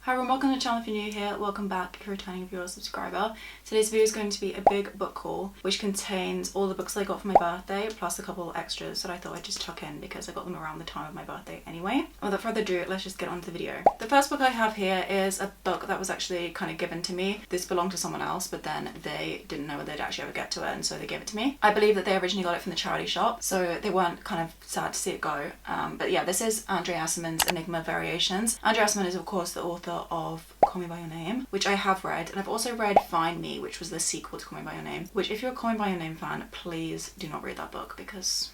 Hi everyone, welcome to the channel if you're new here, welcome back if you're a returning viewer or subscriber. Today's video is going to be a big book haul which contains all the books I got for my birthday plus a couple extras that I thought I'd just tuck in because I got them around the time of my birthday anyway. Without further ado, let's just get on to the video. The first book I have here is a book that was actually kind of given to me. This belonged to someone else but then they didn't know whether they'd actually ever get to it and so they gave it to me. I believe that they originally got it from the charity shop so they weren't kind of sad to see it go. But yeah, this is andré aciman's Enigma Variations. André Aciman is of course the author of Call Me By Your Name, which I have read, and I've also read Find Me, which was the sequel to Call Me By Your Name, which if you're a Call Me By Your Name fan, please do not read that book because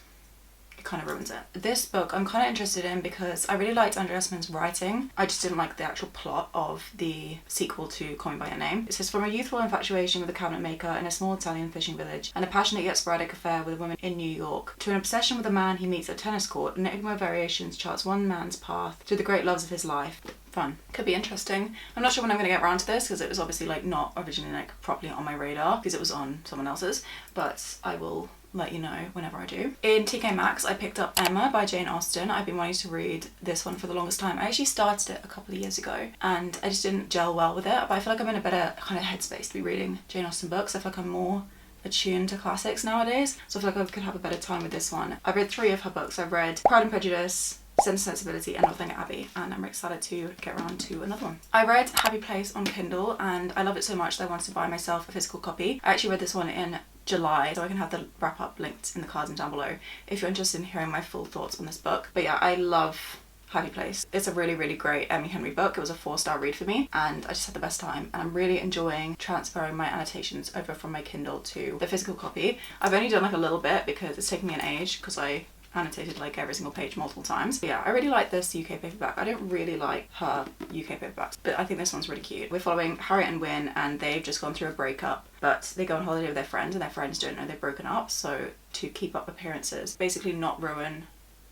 it kind of ruins it. This book I'm kind of interested in because I really liked andré aciman's writing. I just didn't like the actual plot of the sequel to Call Me By Your Name. It says, from a youthful infatuation with a cabinet maker in a small Italian fishing village and a passionate yet sporadic affair with a woman in New York, to an obsession with a man he meets at a tennis court, Enigma Variations charts one man's path to the great loves of his life. Fun. Could be interesting. I'm not sure when I'm going to get around to this because it was obviously like not originally like properly on my radar because it was on someone else's, but I will let you know whenever I do. In TK Maxx I picked up Emma by Jane Austen. I've been wanting to read this one for the longest time. I actually started it a couple of years ago and I just didn't gel well with it, but I feel like I'm in a better kind of headspace to be reading Jane Austen books. I feel like I'm more attuned to classics nowadays, so I feel like I could have a better time with this one. I've read 3 of her books. I've read Pride and Prejudice, Sense and Sensibility and Nothing Abbey, and I'm excited to get around to another one. I read Happy Place on Kindle and I love it so much that I wanted to buy myself a physical copy. I actually read this one in July, so I can have the wrap up linked in the cards and down below if you're interested in hearing my full thoughts on this book. But yeah, I love Happy Place. It's a really great Emmy Henry book. It was a 4-star read for me and I just had the best time, and I'm really enjoying transferring my annotations over from my Kindle to the physical copy. I've only done like a little bit because it's taken me an age because I annotated like every single page multiple times. But yeah, I really like this UK paperback. I don't really like her UK paperbacks, but I think this one's really cute. We're following Harriet and Wynne and they've just gone through a breakup, but they go on holiday with their friends and their friends don't know they've broken up, so to keep up appearances, basically not ruin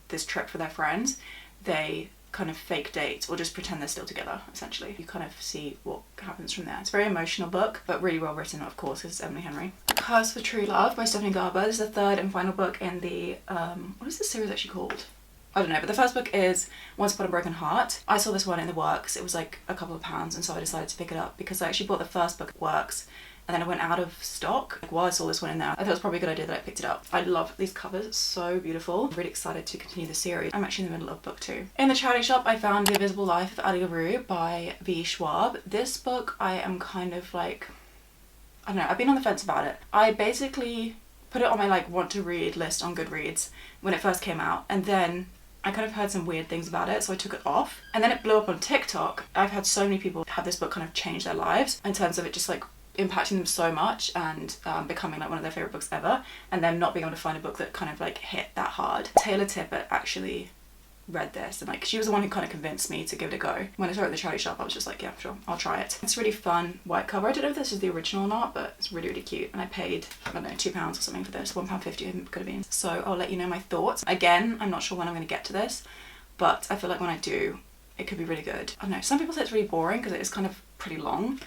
this trip for their friends, they kind of fake date or just pretend they're still together, essentially. You kind of see what happens from there. It's a very emotional book, but really well written, of course, because it's Emily Henry. Curse for True Love by Stephanie Garber. This is the 3rd and final book in the, what is this series actually called? I don't know, but the first book is Once Upon a Broken Heart. I saw this one in the works. It was like a couple of pounds, and so I decided to pick it up because I actually bought the first book at works and then it went out of stock. Like, while I saw this one in there, I thought it was probably a good idea that I picked it up. I love these covers, it's so beautiful. I'm really excited to continue the series. I'm actually in the middle of book 2. In the charity shop, I found The Invisible Life of Addie LaRue by Schwab. This book, I am kind of like, I don't know, I've been on the fence about it. I basically put it on my like want to read list on Goodreads when it first came out, and then I kind of heard some weird things about it, so I took it off. And then it blew up on TikTok. I've had so many people have this book kind of change their lives in terms of it just like impacting them so much and becoming like one of their favourite books ever, and them not being able to find a book that kind of like hit that hard. Taylor Tippett actually read this and like she was the one who kind of convinced me to give it a go. When I saw it at the charity shop I was just like, yeah, sure, I'll try it. It's really fun white cover. I don't know if this is the original or not, but it's really cute, and I paid, I don't know, £2 or something for this. £1.50 it could have been. So I'll let you know my thoughts. Again, I'm not sure when I'm going to get to this, but I feel like when I do it could be really good. I don't know, some people say it's really boring because it is kind of pretty long,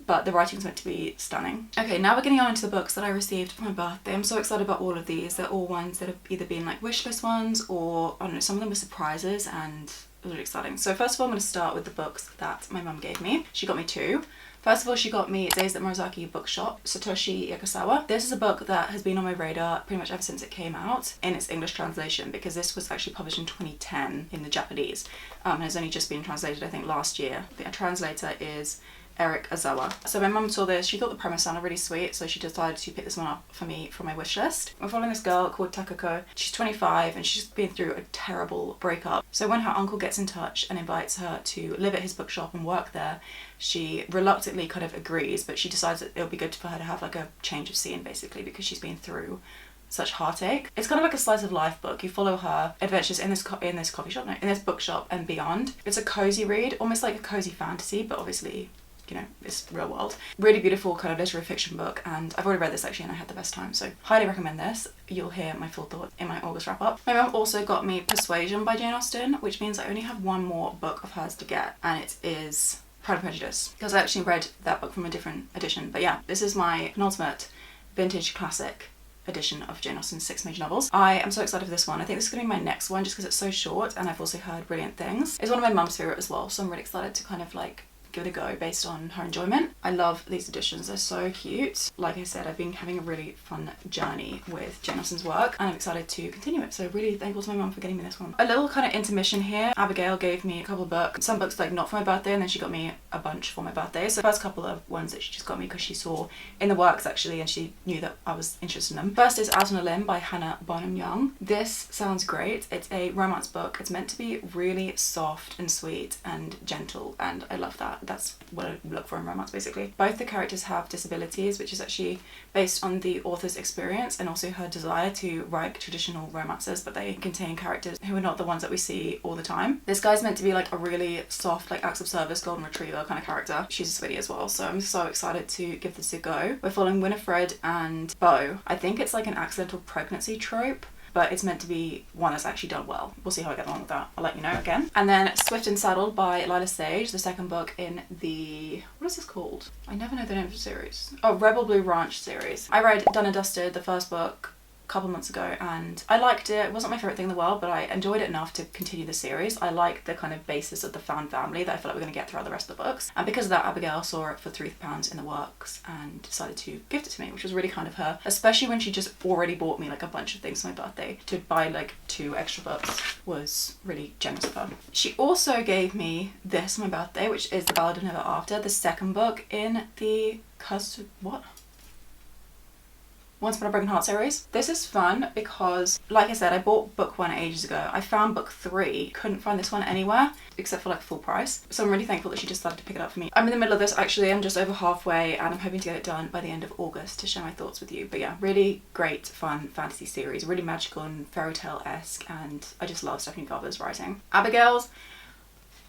but the writing's meant to be stunning. Okay, now we're getting on into the books that I received for my birthday. I'm so excited about all of these. They're all ones that have either been like wishlist ones or, I don't know, some of them were surprises and it was really exciting. So first of all, I'm going to start with the books that my mum gave me. She got me 2. First of all, she got me Days at Morisaki Bookshop, Satoshi Yakasawa. This is a book that has been on my radar pretty much ever since it came out in its English translation, because this was actually published in 2010 in the Japanese and has only just been translated I think last year. The translator is Eric Azawa. So my mum saw this, she thought the premise sounded really sweet, so she decided to pick this one up for me from my wish list. We're following this girl called Takako. She's 25 and she's been through a terrible breakup. So when her uncle gets in touch and invites her to live at his bookshop and work there, she reluctantly kind of agrees, but she decides that it would be good for her to have like a change of scene basically because she's been through such heartache. It's kind of like a slice of life book. You follow her adventures in this bookshop and beyond. It's a cozy read, almost like a cozy fantasy, but obviously, you know, it's real world. Really beautiful kind of literary fiction book, and I've already read this actually and I had the best time, so highly recommend this. You'll hear my full thoughts in my August wrap up. My mum also got me Persuasion by Jane Austen, which means I only have one more book of hers to get, and it is Pride and Prejudice, because I actually read that book from a different edition. But yeah, this is my penultimate vintage classic edition of Jane Austen's 6 major novels. I am so excited for this one. I think this is going to be my next one just because it's so short and I've also heard brilliant things. It's one of my mum's favourite as well, so I'm really excited to kind of like give it a go based on her enjoyment. I love these editions, they're so cute. Like I said, I've been having a really fun journey with Jane Austen's work and I'm excited to continue it, so really thankful to my mum for getting me this one. A little kind of intermission here. Abigail gave me a couple of books, some books like not for my birthday, and then she got me a bunch for my birthday. So the first couple of ones that she just got me because she saw in the works actually and she knew that I was interested in them. First is Out on a Limb by bonam-young. This sounds great. It's a romance book. It's meant to be really soft and sweet and gentle, and I love that. That's what I look for in romance basically. Both the characters have disabilities, which is actually based on the author's experience and also her desire to write traditional romances, but they contain characters who are not the ones that we see all the time. This guy's meant to be like a really soft, like acts of service, golden retriever kind of character. She's a sweetie as well, so I'm so excited to give this a go. We're following Winifred and Beau. I think it's like an accidental pregnancy trope, but it's meant to be one that's actually done well. We'll see how I get along with that. I'll let you know again. And then Swift and Saddled by Lyla, the second book in the, what is this called? I never know the name of the series. Oh, Rebel Blue Ranch series. I read Done and Dusted, the first book, couple months ago, and I liked it. It wasn't my favorite thing in the world, but I enjoyed it enough to continue the series. I like the kind of basis of the found family that I feel like we're going to get throughout the rest of the books, and because of that, Abigail saw it for £3 in the works and decided to gift it to me, which was really kind of her, especially when she just already bought me like a bunch of things for my birthday. To buy like 2 extra books was really generous of her. She also gave me this for my birthday, which is The Ballad of Never After, the second book in the Once Upon a Broken Heart series. This is fun because, like I said, I bought book 1 ages ago. I found book 3, couldn't find this one anywhere except for like full price. So I'm really thankful that she just decided to pick it up for me. I'm in the middle of this actually. I'm just over halfway and I'm hoping to get it done by the end of August to share my thoughts with you. But yeah, really great, fun fantasy series, really magical and fairy tale-esque, and I just love Stephanie Garber's writing. Abigail's,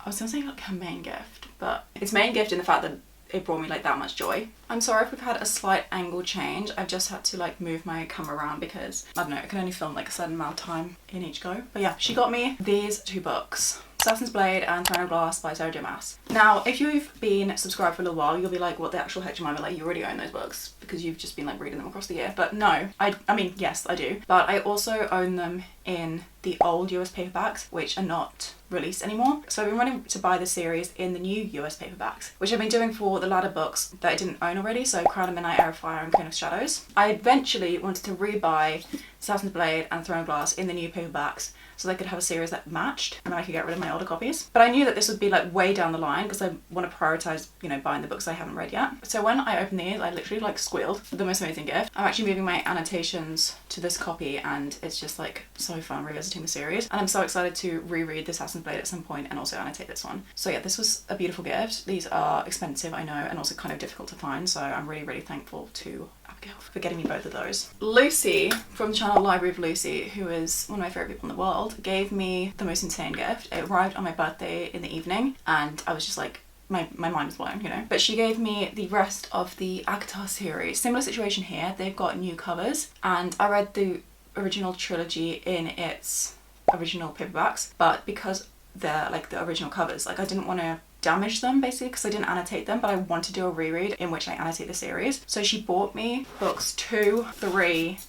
I was gonna say like her main gift, but it's main gift in the fact that it brought me like that much joy. I'm sorry if we've had a slight angle change. I've just had to like move my camera around because, I don't know, I can only film like a certain amount of time in each go. But yeah, she got me these 2 books. Assassin's Blade and Throne of Glass by Sarah J. Maas. Now, if you've been subscribed for a little while, you'll be like, what the actual heck, Jemima? Like, you already own those books because you've just been like reading them across the year. But no, I mean, yes, I do. But I also own them in the old US paperbacks, which are not released anymore. So I've been wanting to buy the series in the new US paperbacks, which I've been doing for the latter books that I didn't own already, so Crown of Midnight, Air of Fire, and Queen of Shadows. I eventually wanted to rebuy Assassin's Blade and Throne of Glass in the new paperbacks so they could have a series that matched and then I could get rid of my older copies. But I knew that this would be like way down the line because I want to prioritize, you know, buying the books I haven't read yet. So when I opened these, I literally like squealed. The most amazing gift. I'm actually moving my annotations to this copy and it's just like so fun revisiting the series. And I'm so excited to reread the Assassin's Blade at some point and also annotate this one. So yeah, this was a beautiful gift. These are expensive, I know, and also kind of difficult to find. So I'm really, really thankful to Abigail for getting me both of those. Lucy from the channel Library of Lucy, who is one of my favourite people in the world, gave me the most insane gift. It arrived on my birthday in the evening and I was just like, my mind was blown, you know. But she gave me the rest of the ACOTAR series. Similar situation here, they've got new covers and I read the original trilogy in its original paperbacks, but because they're like the original covers, like I didn't want to damage them basically because I didn't annotate them, but I want to do a reread in which I annotate the series. So she bought me books 2, 3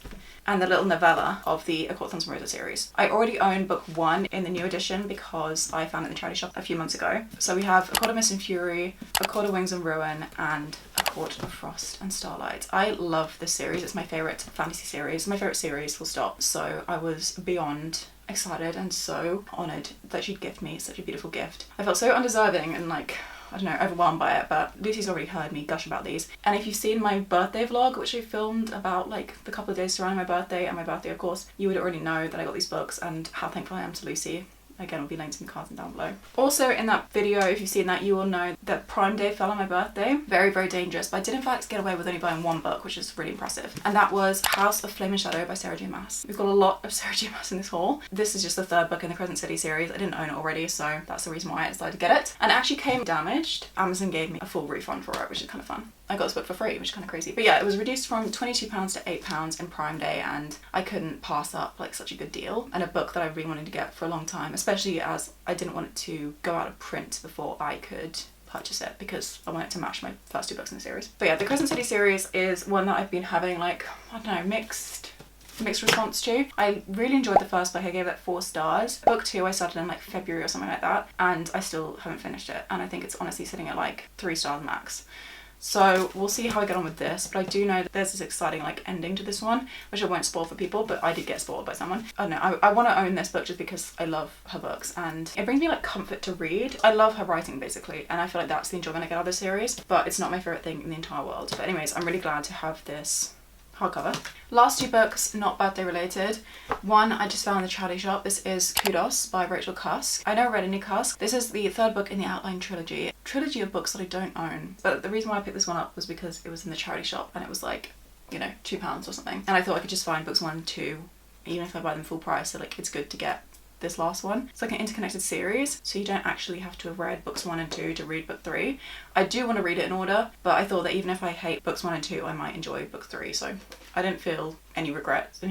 and the little novella of the A Court of Thorns and Roses series. I already own book 1 in the new edition because I found it in the charity shop a few months ago. So we have A Court of Mist and Fury, A Court of Wings and Ruin, and A Court of Frost and Starlight. I love this series. It's my favourite fantasy series, my favourite series full stop. So I was beyond excited and so honoured that she'd gift me such a beautiful gift. I felt so undeserving and like, I don't know, overwhelmed by it, but Lucy's already heard me gush about these. And if you've seen my birthday vlog, which I filmed about like the couple of days surrounding my birthday and my birthday of course, you would already know that I got these books and how thankful I am to Lucy. Again, will be linked in the cards and down below. Also in that video, if you've seen that, you will know that Prime Day fell on my birthday. Very, very dangerous, but I did in fact get away with only buying 1 book, which is really impressive. And that was House of Flame and Shadow by Sarah J. Maas. We've got a lot of Sarah J. Maas in this haul. This is just the 3rd book in the Crescent City series. I didn't own it already, so that's the reason why I decided to get it. And it actually came damaged. Amazon gave me a full refund for it, which is kind of fun. I got this book for free, which is kind of crazy. But yeah, it was reduced from £22 to £8 in Prime Day, and I couldn't pass up like such a good deal and a book that I really wanted to get for a long time, especially as I didn't want it to go out of print before I could purchase it because I wanted to match my first 2 books in the series. But yeah, the Crescent City series is one that I've been having like, I don't know, mixed mixed response to. I really enjoyed the first book. I gave it 4 stars. Book 2 I started in like February or something like that, and I still haven't finished it, and I think it's honestly sitting at like 3 stars max. So we'll see how I get on with this, but I do know that there's this exciting like ending to this one, which I won't spoil for people, but I did get spoiled by someone. I don't know, I want to own this book just because I love her books and it brings me like comfort to read. I love her writing basically, and I feel like that's the enjoyment I get out of this series, but it's not my favourite thing in the entire world. But anyways, I'm really glad to have this hardcover. Last 2 books, not birthday related. One I just found in the charity shop. This is Kudos by Rachel Cusk. I never read any Cusk. This is the 3rd book in the Outline trilogy of books that I don't own. But the reason why I picked this one up was because it was in the charity shop and it was like, you know, £2 or something. And I thought I could just find books 1 and 2, even if I buy them full price. So like, it's good to get this last one. It's like an interconnected series, so you don't actually have to have read books 1 and 2 to read book 3. I do want to read it in order, but I thought that even if I hate books 1 and 2, I might enjoy book 3, so I didn't feel any regrets. I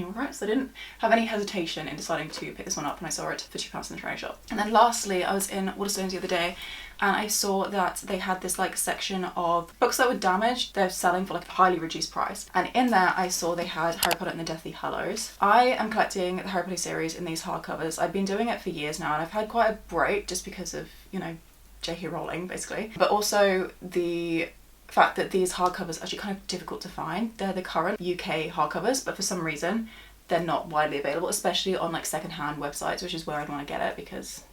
didn't have any hesitation in deciding to pick this one up when I saw it for £2 in the charity shop. And then lastly, I was in Waterstones the other day and I saw that they had this like section of books that were damaged. They're selling for like a highly reduced price, and in there I saw they had Harry Potter and the Deathly Hallows. I am collecting the Harry Potter series in these hardcovers. I've been doing it for years now, and I've had quite a break just because of, you know, J.K. Rowling basically, but also the fact that these hardcovers are actually kind of difficult to find. They're the current UK hardcovers, but for some reason they're not widely available, especially on like secondhand websites, which is where I'd want to get it because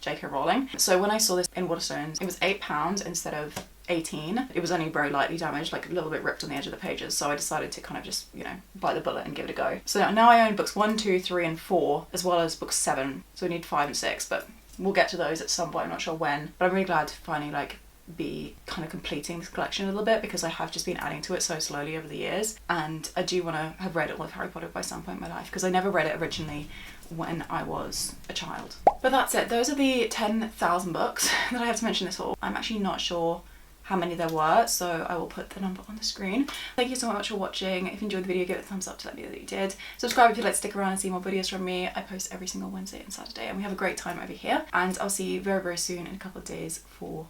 J.K. Rowling. So when I saw this in Waterstones, it was £8 instead of 18. It was only very lightly damaged, like a little bit ripped on the edge of the pages, so I decided to kind of just, you know, bite the bullet and give it a go. So now I own books 1, 2, 3 and 4, as well as book 7, so we need 5 and 6, but we'll get to those at some point, I'm not sure when. But I'm really glad to finally like be kind of completing this collection a little bit, because I have just been adding to it so slowly over the years, and I do want to have read all of Harry Potter by some point in my life, because I never read it originally when I was a child. But that's it. Those are the 10,000 books that I have to mention this haul. I'm actually not sure how many there were, so I will put the number on the screen. Thank you so much for watching. If you enjoyed the video, give it a thumbs up to let me know that you did. Subscribe if you'd like to stick around and see more videos from me. I post every single Wednesday and Saturday, and we have a great time over here, and I'll see you very, very soon in a couple of days for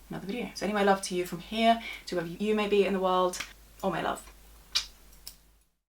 another video. So anyway, love to you from here to wherever you may be in the world. All my love.